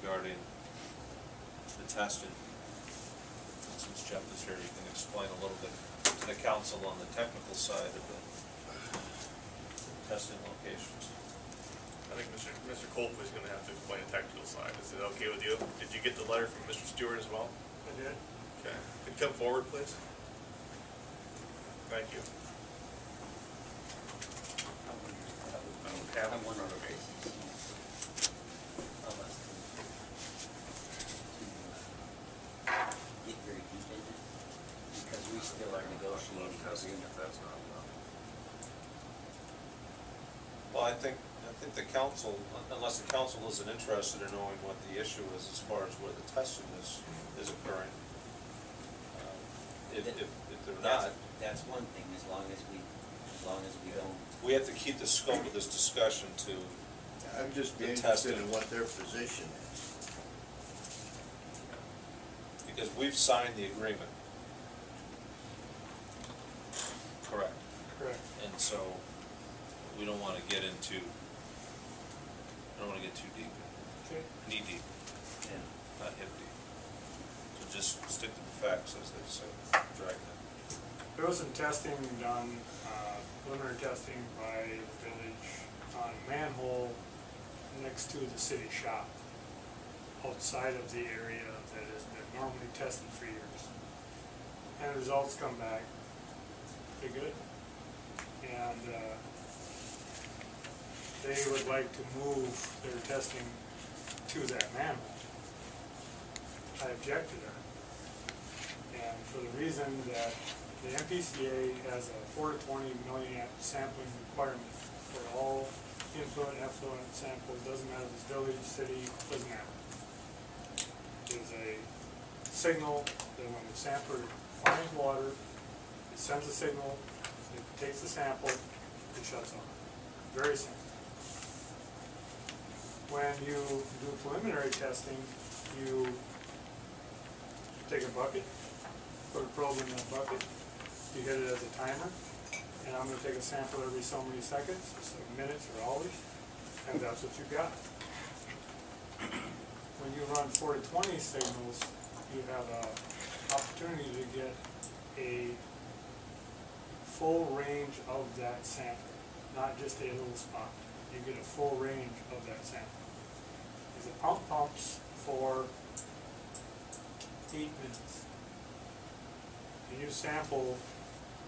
regarding the testing. Since Jeff is here, you can explain a little bit to the council on the technical side of the testing locations. I think Mr. Colp is going to have to explain the technical side. Is it okay with you? Did you get the letter from Mr. Stewart as well? I did. Okay. Could you come forward, please? Thank you. I'm one other basis. Get very contingent because we still are negotiating. If that's not enough. Well, I think the council, unless the council isn't interested in knowing what the issue is as far as where the testing is occurring. If they're not. That's one thing, as long as we don't. We have to keep the scope of this discussion to I'm just the interested testing. in what their position is. Because we've signed the agreement. Correct. Correct. And so we don't want to get into, too deep. Okay. Knee deep, Yeah. not hip deep. So just stick to the facts, as they say, drag them. There was some testing done, preliminary testing by the village on a manhole next to the city shop, outside of the area that has been normally tested for years. And the results come back pretty good. And they would like to move their testing to that manhole. I objected to that. And for the reason that the MPCA has a 4 to 20 milliamp sampling requirement for all influent, effluent samples. Doesn't matter if it's village, city, doesn't matter. There's a signal that when the sampler finds water, it sends a signal, it takes the sample, it shuts off. Very simple. When you do preliminary testing, you take a bucket, put a probe in that bucket, you hit it as a timer, and I'm going to take a sample every so many seconds, so minutes or hours, and that's what you got. When you run 4 to 20 signals, you have an opportunity to get a full range of that sample, not just a little spot. You get a full range of that sample. Because the pump pumps for 8 minutes. And you sample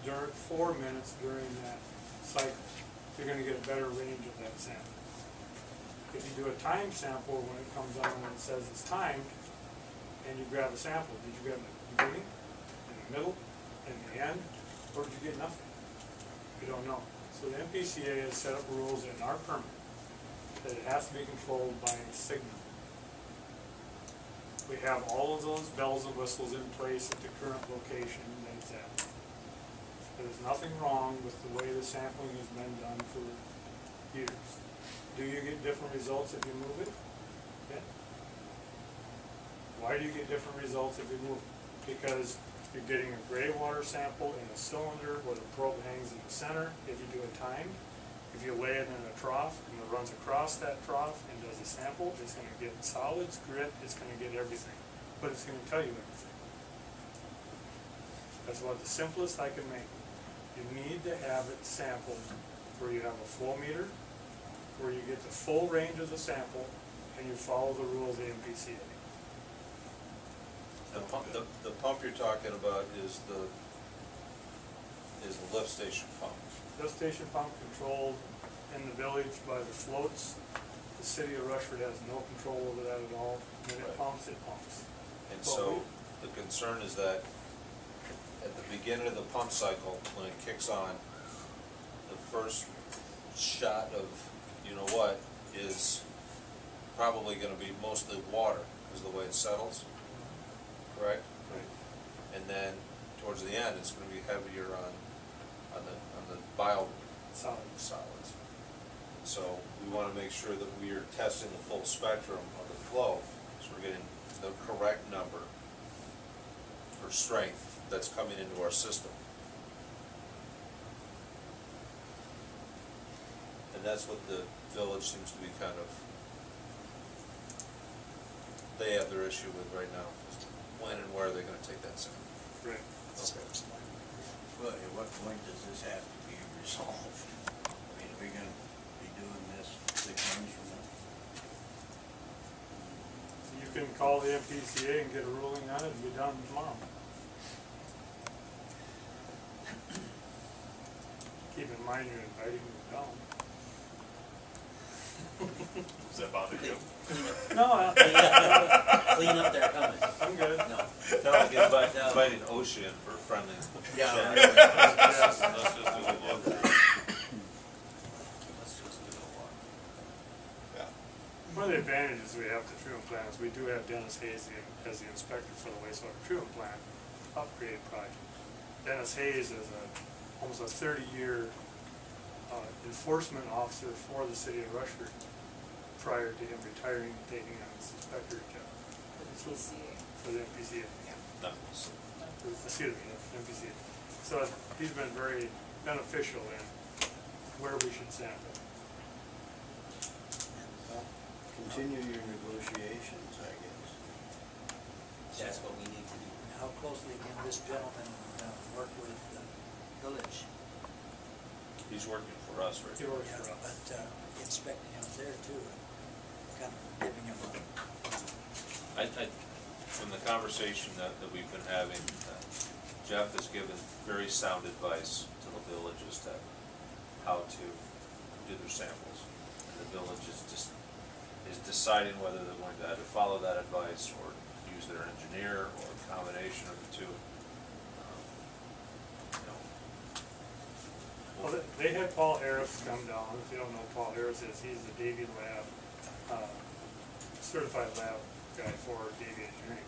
during 4 minutes during that cycle, you're going to get a better range of that sample. If you do a time sample, when it comes on and it says it's timed, and you grab a sample, did you grab the beginning, in the middle, in the end, or did you get nothing? You don't know. So the MPCA has set up rules in our permit that it has to be controlled by a signal. We have all of those bells and whistles in place at the current location that it's at. There's nothing wrong with the way the sampling has been done for years. Do you get different results if you move it? Yeah. Why do you get different results if you move it? Because you're getting a gray water sample in a cylinder where the probe hangs in the center if you do it timed. If you lay it in a trough and it runs across that trough and does a sample, it's going to get solids, grit, it's going to get everything. But it's going to tell you everything. That's about the simplest I can make. You need to have it sampled where you have a flow meter, where you get the full range of the sample, and you follow the rules of the MPCA. The pump you're talking about is the lift station pump. Lift station pump controlled in the village by the floats. The city of Rushford has no control over that at all. When it pumps, it pumps. And so the concern is that at the beginning of the pump cycle, when it kicks on, the first shot of you-know-what is probably going to be mostly water, is the way it settles, correct? Right. And then towards the end, it's going to be heavier on the bio solids. So we want to make sure that we are testing the full spectrum of the flow, so we're getting the correct number for strength that's coming into our system. And that's what the village seems to be kind of they have their issue with right now, is when and where they're gonna take that sample. Right. Okay. Well, at what point does this have to be resolved? I mean, are we gonna be doing this 6 months from now? You can call the MPCA and get a ruling on it and be done tomorrow. Keep in mind you're inviting them down. Does that bother you? No, Clean up their comments. I'm good. No. Sounds like inviting OSHA in for a friendly Yeah, chat. right. Let's just do the walk. Let's just do the walk. Yeah. One of the advantages we have to treatment plant is we do have Dennis Hayes as the inspector for the wastewater treatment plant upgrade project. Dennis Hayes is almost a 30-year enforcement officer for the city of Rushford prior to him retiring and taking on this inspector job for the MPCA. Nice. Excuse me, MPCA. So he's been very beneficial in where we should sample. Continue your negotiations, I guess. That's what we need to do. How closely can this gentleman work with the village? He's working for us right He now. works for us. But inspecting out there too, kind of giving him From the conversation that we've been having, Jeff has given very sound advice to the village as to how to do their samples. And the village is deciding whether they're going to either follow that advice or use their engineer or a combination of the two. Well, they had Paul Harris come down. If you don't know who Paul Harris is, he's the Davy Lab, certified lab guy for Davy Engineering.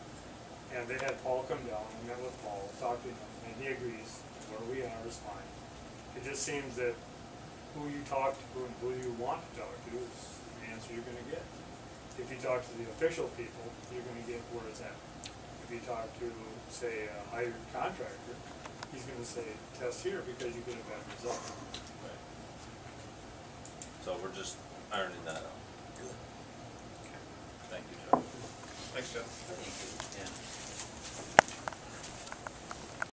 And they had Paul come down, and met with Paul, talked to him, and he agrees where we are is fine. It just seems that who you talk to and who you want to talk to is the answer you're gonna get. If you talk to the official people, you're gonna get where it's at. If you talk to, say, a hired contractor, he's gonna say, test here because you get a better result. Right. So we're just ironing that out. Thank you, Jeff. Thanks, Jeff. Thank you. Yeah.